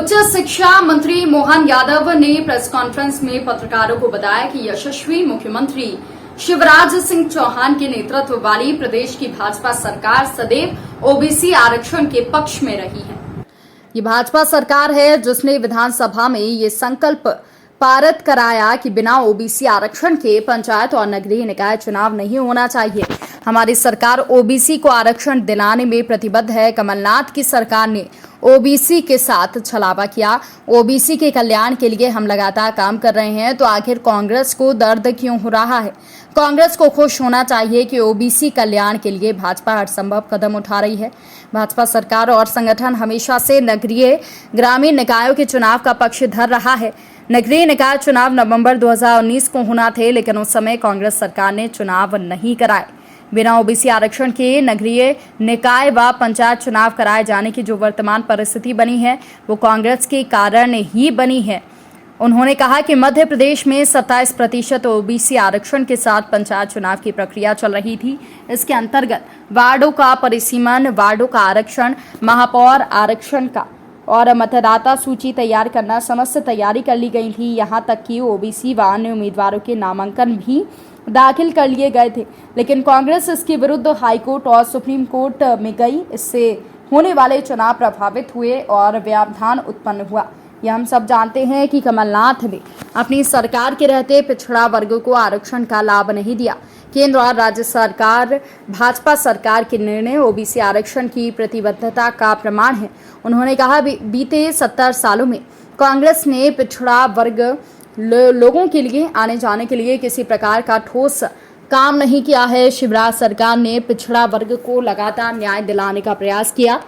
उच्च शिक्षा मंत्री मोहन यादव ने प्रेस कॉन्फ्रेंस में पत्रकारों को बताया कि यशस्वी मुख्यमंत्री शिवराज सिंह चौहान के नेतृत्व वाली प्रदेश की भाजपा सरकार सदैव ओबीसी आरक्षण के पक्ष में रही है। ये भाजपा सरकार है जिसने विधानसभा में ये संकल्प पारित कराया कि बिना ओबीसी आरक्षण के पंचायत और नगरीय निकाय चुनाव नहीं होना चाहिए। हमारी सरकार ओबीसी को आरक्षण दिलाने में प्रतिबद्ध है। कमलनाथ की सरकार ने ओबीसी के साथ छलावा किया। ओबीसी के कल्याण के लिए हम लगातार काम कर रहे हैं, तो आखिर कांग्रेस को दर्द क्यों हो रहा है? कांग्रेस को खुश होना चाहिए कि ओबीसी कल्याण के लिए भाजपा हर संभव कदम उठा रही है। भाजपा सरकार और संगठन हमेशा से नगरीय ग्रामीण निकायों के चुनाव का पक्ष धर रहा है। नगरीय निकाय चुनाव नवंबर 2019 को होना थे, लेकिन उस समय कांग्रेस सरकार ने चुनाव नहीं कराए। बिना ओबीसी आरक्षण के नगरीय निकाय व पंचायत चुनाव कराए जाने की जो वर्तमान परिस्थिति बनी है वो कांग्रेस के कारण ही बनी है। उन्होंने कहा कि मध्य प्रदेश में 27% ओबीसी आरक्षण के साथ पंचायत चुनाव की प्रक्रिया चल रही थी। इसके अंतर्गत वार्डों का परिसीमन, वार्डों का आरक्षण, महापौर आरक्षण का और मतदाता सूची तैयार करना समस्त तैयारी कर ली गई थी। यहाँ तक कि ओबीसी व अन्य उम्मीदवारों के नामांकन भी दाखिल कर लिए गए थे, लेकिन कांग्रेस इसके विरुद्ध हाईकोर्ट और सुप्रीम कोर्ट में गई। इससे होने वाले चुनाव प्रभावित हुए और व्यवधान उत्पन्न हुआ। यह हम सब जानते हैं कि कमलनाथ ने अपनी सरकार के रहते पिछड़ा वर्ग को आरक्षण का लाभ नहीं दिया। केंद्र और राज्य सरकार भाजपा सरकार के निर्णय ओबीसी आरक्षण की प्रतिबद्धता का प्रमाण है। उन्होंने कहा बीते 70 सालों में कांग्रेस ने पिछड़ा वर्ग लोगों के लिए आने जाने के लिए किसी प्रकार का ठोस काम नहीं किया है। शिवराज सरकार ने पिछड़ा वर्ग को लगातार न्याय दिलाने का प्रयास किया।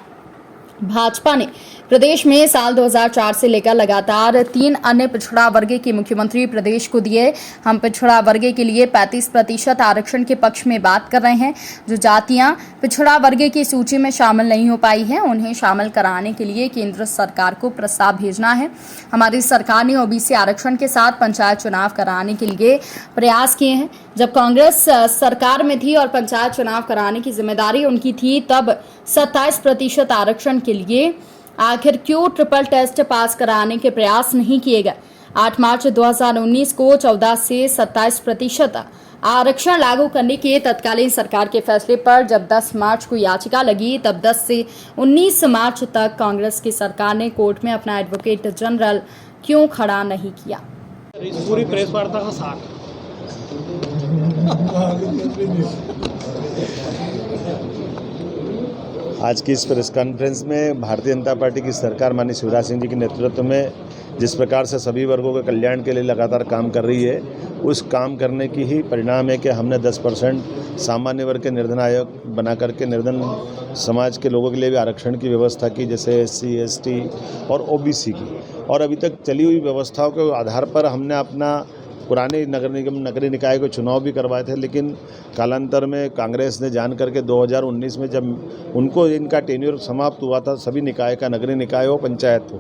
भाजपा ने प्रदेश में साल 2004 से लेकर लगातार 3 अन्य पिछड़ा वर्ग के मुख्यमंत्री प्रदेश को दिए। हम पिछड़ा वर्ग के लिए 35% आरक्षण के पक्ष में बात कर रहे हैं। जो जातियां पिछड़ा वर्ग की सूची में शामिल नहीं हो पाई हैं, उन्हें शामिल कराने के लिए केंद्र सरकार को प्रस्ताव भेजना है। हमारी सरकार ने ओबीसी आरक्षण के साथ पंचायत चुनाव कराने के लिए प्रयास किए हैं। जब कांग्रेस सरकार में थी और पंचायत चुनाव कराने की जिम्मेदारी उनकी थी, तब 27% आरक्षण के लिए आखिर क्यों ट्रिपल टेस्ट पास कराने के प्रयास नहीं किए गए? 8 मार्च 2019 को 14 से 27% आरक्षण लागू करने के तत्कालीन सरकार के फैसले पर जब 10 मार्च को याचिका लगी, तब 10 से 19 मार्च तक कांग्रेस की सरकार ने कोर्ट में अपना एडवोकेट जनरल क्यों खड़ा नहीं किया? इस पूरी प्रेस वार्ता का साथ आज की इस प्रेस कॉन्फ्रेंस में भारतीय जनता पार्टी की सरकार माननीय शिवराज सिंह जी के नेतृत्व में जिस प्रकार से सभी वर्गों के कल्याण के लिए लगातार काम कर रही है, उस काम करने की ही परिणाम है कि हमने 10% सामान्य वर्ग के निर्धन आयोग बना करके निर्धन समाज के लोगों के लिए भी आरक्षण की व्यवस्था की, जैसे SC, ST और OBC की। और अभी तक चली हुई व्यवस्थाओं के आधार पर हमने अपना पुराने नगर निगम नगरीय निकाय को चुनाव भी करवाए थे, लेकिन कालांतर में कांग्रेस ने जान करके 2019 में जब उनको इनका टेन्योर समाप्त हुआ था, सभी निकाय का, नगरीय निकाय हो पंचायत हो,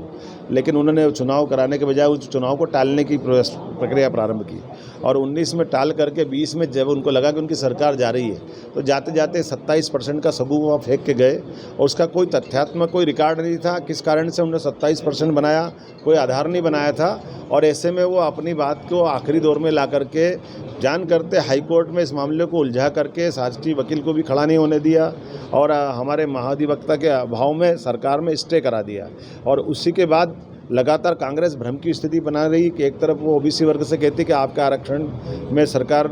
लेकिन उन्होंने चुनाव कराने के बजाय उस चुनाव को टालने की प्रक्रिया प्रारंभ की और 19 में टाल करके 20 में जब उनको लगा कि उनकी सरकार जा रही है, तो जाते जाते 27% का सबूत वहाँ फेंक के गए और उसका कोई तथ्यात्मक कोई रिकॉर्ड नहीं था। किस कारण से उन्होंने 27% बनाया, कोई आधार नहीं बनाया था। और ऐसे में वो अपनी बात को आखिरी दौर में ला करके जान करते हाईकोर्ट में इस मामले को उलझा करके शासकीय वकील को भी खड़ा नहीं होने दिया और हमारे महाधिवक्ता के अभाव में सरकार में स्टे करा दिया। और उसी के बाद लगातार कांग्रेस भ्रम की स्थिति बना रही कि एक तरफ वो ओबीसी वर्ग से कहती कि आपका आरक्षण में सरकार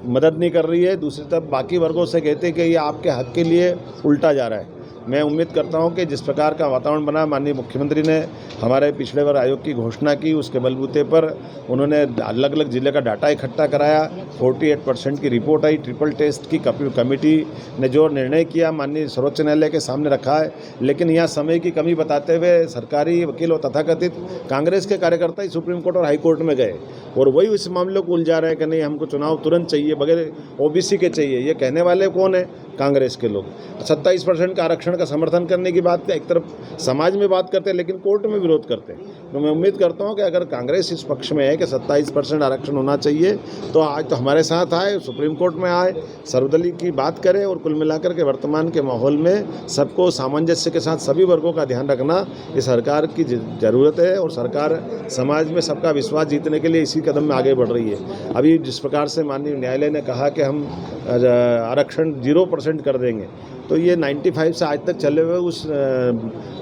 मदद नहीं कर रही है, दूसरी तरफ बाकी वर्गों से कहते कि ये आपके हक के लिए उल्टा जा रहा है। मैं उम्मीद करता हूं कि जिस प्रकार का वातावरण बना, माननीय मुख्यमंत्री ने हमारे पिछड़े वर्ग आयोग की घोषणा की, उसके बलबूते पर उन्होंने अलग अलग जिले का डाटा इकट्ठा कराया, 48% की रिपोर्ट आई। ट्रिपल टेस्ट की कमेटी ने जो निर्णय किया माननीय सर्वोच्च न्यायालय के सामने रखा है, लेकिन यहाँ समय की कमी बताते हुए सरकारी वकील और तथाकथित कांग्रेस के कार्यकर्ता ही सुप्रीम कोर्ट और हाई कोर्ट में गए और वही उस मामले को उलझा रहे हैं कि नहीं हमको चुनाव तुरंत चाहिए, बगैर OBC के चाहिए। ये कहने वाले कौन है? कांग्रेस के लोग 27% का आरक्षण का समर्थन करने की बात एक तरफ समाज में बात करते हैं लेकिन कोर्ट में विरोध करते हैं। तो मैं उम्मीद करता हूं कि अगर कांग्रेस इस पक्ष में है कि 27% आरक्षण होना चाहिए तो आज तो हमारे साथ आए, सुप्रीम कोर्ट में आए, सर्वदलीय की बात करें और कुल मिलाकर के वर्तमान के माहौल में सबको सामंजस्य के साथ सभी वर्गों का ध्यान रखना ये सरकार की ज़रूरत है और सरकार समाज में सबका विश्वास जीतने के लिए इसी कदम में आगे बढ़ रही है। अभी जिस प्रकार से माननीय न्यायालय ने कहा कि हम आरक्षण 0% कर देंगे तो ये 95 से आज तक चले हुए उस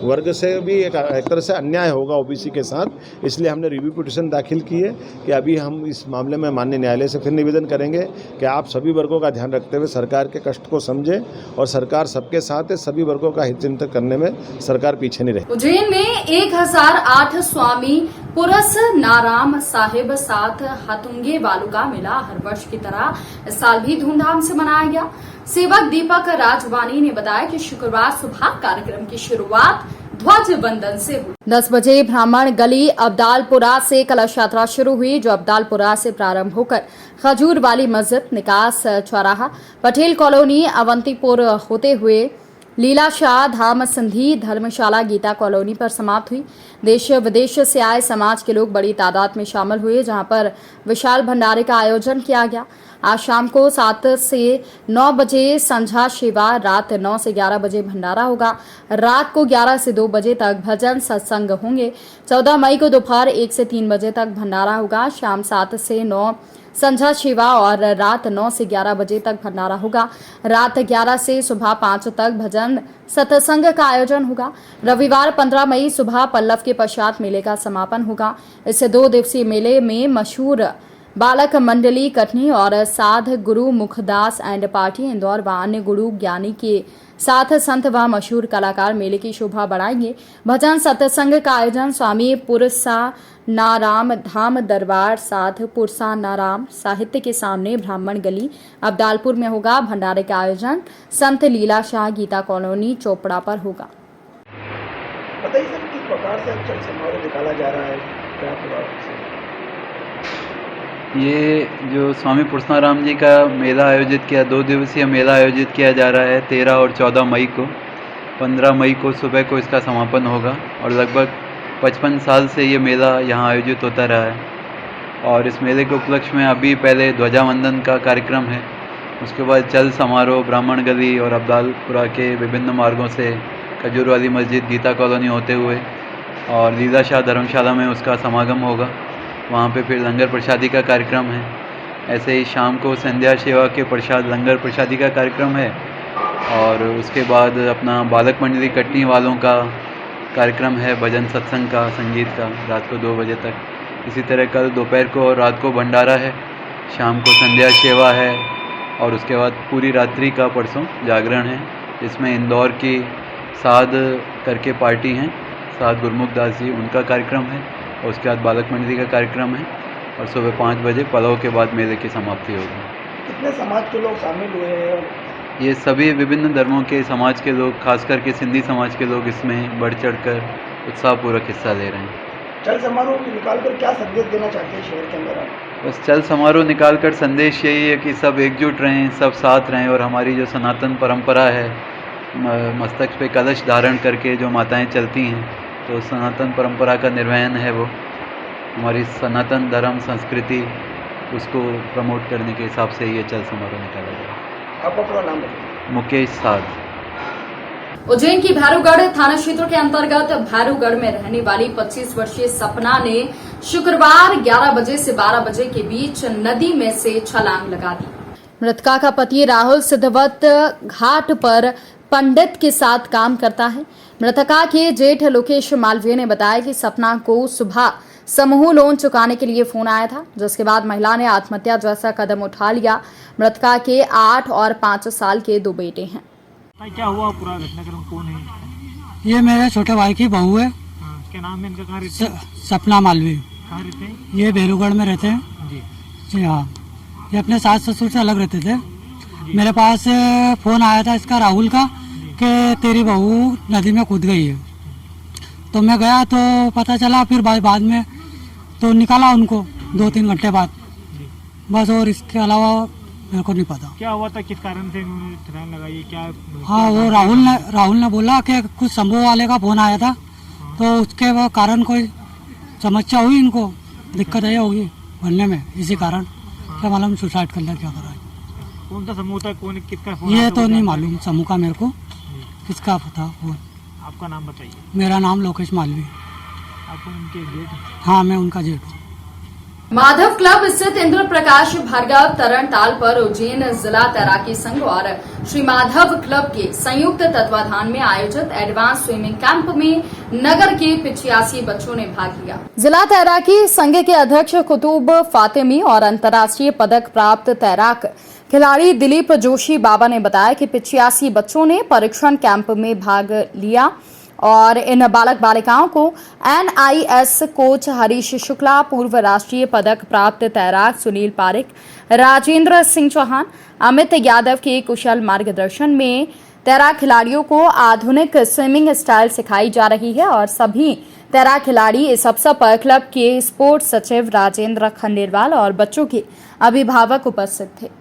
वर्ग से भी एक तरह से अन्याय होगा ओबीसी के साथ। इसलिए हमने रिव्यू पिटीशन दाखिल की है कि अभी हम इस मामले में माननीय न्यायालय से फिर निवेदन करेंगे कि आप सभी वर्गों का ध्यान रखते हुए सरकार के कष्ट को समझें और सरकार सबके साथ है, सभी वर्गों का हित चिंतन करने में सरकार पीछे नहीं रहे। उज्जैन में 1008 स्वामी पुरस नाराम साहिब साथ हाथुंगे वालुका मेला हर वर्ष की तरह इस साल भी धूमधाम से मनाया गया। सेवक दीपक राजवानी ने बताया कि शुक्रवार सुबह कार्यक्रम की शुरुआत ध्वज वंदन से हुई। 10 बजे ब्राह्मण गली अब्दालपुरा से कलश यात्रा शुरू हुई जो अब्दालपुरा से प्रारंभ होकर खजूर वाली मस्जिद, निकास चौराहा, पटेल कॉलोनी, अवंतीपुर होते हुए लीलाशाह धाम संधि धर्मशाला गीता कॉलोनी पर समाप्त हुई। देश विदेश से आए समाज के लोग बड़ी तादाद में शामिल हुए जहां पर विशाल भंडारे का आयोजन किया गया। आज शाम को 7 से 9 बजे संझा सेवा, रात 9 से 11 बजे भंडारा होगा। रात को 11 से 2 बजे तक भजन सत्संग होंगे। 14 मई को दोपहर 1 से 3 बजे तक भंडारा होगा। शाम 7 से 9 संझा सेवा और रात 9 से 11 बजे तक भंडारा होगा। रात 11 से सुबह 5 तक भजन सत्संग का आयोजन होगा। रविवार 15 मई सुबह पल्लव के पश्चात मेले का समापन होगा। इस 2 दिवसीय मेले में मशहूर बालक मंडली कटनी और साध गुरु मुखदास एंड पार्टी इंदौर व अन्य गुरु ज्ञानी के साथ संत व मशहूर कलाकार मेले की शोभा बढ़ाएंगे। भजन सत्संग का आयोजन स्वामी पुरसा नाराम धाम दरबार साध पुरसा नाराम साहित्य के सामने ब्राह्मण गली अब्दालपुर में होगा। भंडारे का आयोजन संत लीला शाह गीता कॉलोनी चोपड़ा पर होगा। बताइए सर किस प्रकार से चल समारोह निकाला जा रहा है, क्या प्रकार से? ये जो स्वामी पुरसाराम जी का मेला आयोजित किया, 2 दिवसीय मेला आयोजित किया जा रहा है 13 और 14 मई को। 15 मई को सुबह को इसका समापन होगा और लगभग 55 साल से ये मेला यहाँ आयोजित होता रहा है। और इस मेले के उपलक्ष्य में अभी पहले ध्वजावंदन का कार्यक्रम है, उसके बाद चल समारोह ब्राह्मण गली और अब्दालपुरा के विभिन्न मार्गों से खजूर वाली मस्जिद, गीता कॉलोनी होते हुए और लीलाशाह धर्मशाला में उसका समागम होगा। वहाँ पे फिर लंगर प्रसादी का कार्यक्रम है। ऐसे ही शाम को संध्या सेवा के प्रसाद लंगर प्रसादी का कार्यक्रम है और उसके बाद अपना बालक मंडली कटनी वालों का कार्यक्रम है, भजन सत्संग का, संगीत का, रात को 2 बजे तक। इसी तरह कल दोपहर को और रात को भंडारा है, शाम को संध्या सेवा है और उसके बाद पूरी रात्रि का परसों जागरण है, जिसमें इंदौर की साध करके पार्टी हैं, साध गुरमुखदास जी, उनका कार्यक्रम है और उसके बाद बालक मंडली का कार्यक्रम है और सुबह 5 बजे पलव के बाद मेले की समाप्ति होगी। कितने समाज के लोग शामिल हुए हैं? ये सभी विभिन्न धर्मों के समाज के लोग, खास करके सिंधी समाज के लोग इसमें बढ़ चढ़कर उत्साहपूर्वक हिस्सा ले रहे हैं। चल समारोह निकालकर क्या संदेश देना चाहते हैं शहर के अंदर आप? बस चल समारोह निकालकर संदेश यही है कि सब एकजुट रहें, सब साथ रहें और हमारी जो सनातन परंपरा है, मस्तक पे कलश धारण करके जो माताएं चलती हैं, तो सनातन परंपरा का निर्वहन है, वो हमारी सनातन धर्म संस्कृति, उसको प्रमोट करने के हिसाब से ये चल समारोह निकाला जाए। आपका पूरा नाम बताइए। मुकेश साध। उज्जैन की भैरूगढ़ थाना क्षेत्र के अंतर्गत भैरूगढ़ में रहने वाली 25 वर्षीय सपना ने शुक्रवार 11 बजे से 12 बजे के बीच नदी में से छलांग लगा दी। मृतका का पति राहुल सिद्धवत घाट पर पंडित के साथ काम करता है। मृतका के जेठ लोकेश मालवीय ने बताया कि सपना को सुबह समूह लोन चुकाने के लिए फोन आया था, जिसके बाद महिला ने आत्महत्या जैसा कदम उठा लिया। मृतका के 8 और 5 साल के 2 बेटे हैं। क्या हुआ पूरा घटनाक्रम, कौन है? ये मेरे छोटे भाई की बहू है। क्या नाम है इनका? कहाँ रहते हैं? सपना मालवीय। कहाँ रहते हैं? ये भैरूगढ़ में रहते हैं जी। जी हाँ, ये अपने सास ससुर से अलग रहते थे। मेरे पास फोन आया था इसका राहुल का कि तेरी बहू नदी में कूद गई है। तो मैं गया तो पता चला, फिर बाद में तो निकाला उनको 2-3 घंटे बाद बस। और इसके अलावा मेरे को नहीं पता। क्या हुआ था, किस कारण से इन्होंने छलांग लगाई, क्या? हाँ, वो राहुल ने बोला कि कुछ शंभू वाले का फोन आया था, तो उसके वो कारण कोई समस्या हुई, इनको दिक्कत है होगी बनने में, इसी कारण क्या मालूम सुसाइड कर लिया, क्या करा। कौन सा समूह था, कौन किसका फोन ये आया था, तो वो नहीं जानते मालूम समूह का मेरे को, किसका था फोन। हैं? आपका नाम बताइए। मेरा नाम लोकेश मालवी। आप उनके जेठ? हाँ, मैं उनका जेठ हूँ। माधव क्लब स्थित इंद्र प्रकाश भार्गव तरण ताल पर उज्जैन जिला तैराकी संघ और श्री माधव क्लब के संयुक्त तत्वाधान में आयोजित एडवांस स्विमिंग कैंप में नगर के 85 बच्चों ने भाग लिया। जिला तैराकी संघ के अध्यक्ष कुतुब फातिमी और अंतर्राष्ट्रीय पदक प्राप्त तैराक खिलाड़ी दिलीप जोशी बाबा ने बताया कि 85 बच्चों ने परीक्षण कैंप में भाग लिया और इन बालक बालिकाओं को NIS कोच हरीश शुक्ला, पूर्व राष्ट्रीय पदक प्राप्त तैराक सुनील पारिक, राजेंद्र सिंह चौहान, अमित यादव के कुशल मार्गदर्शन में तैराक खिलाड़ियों को आधुनिक स्विमिंग स्टाइल सिखाई जा रही है और सभी तैराक खिलाड़ी इस अवसर पर क्लब के स्पोर्ट्स सचिव राजेंद्र खंडेलवाल और बच्चों के अभिभावक उपस्थित थे।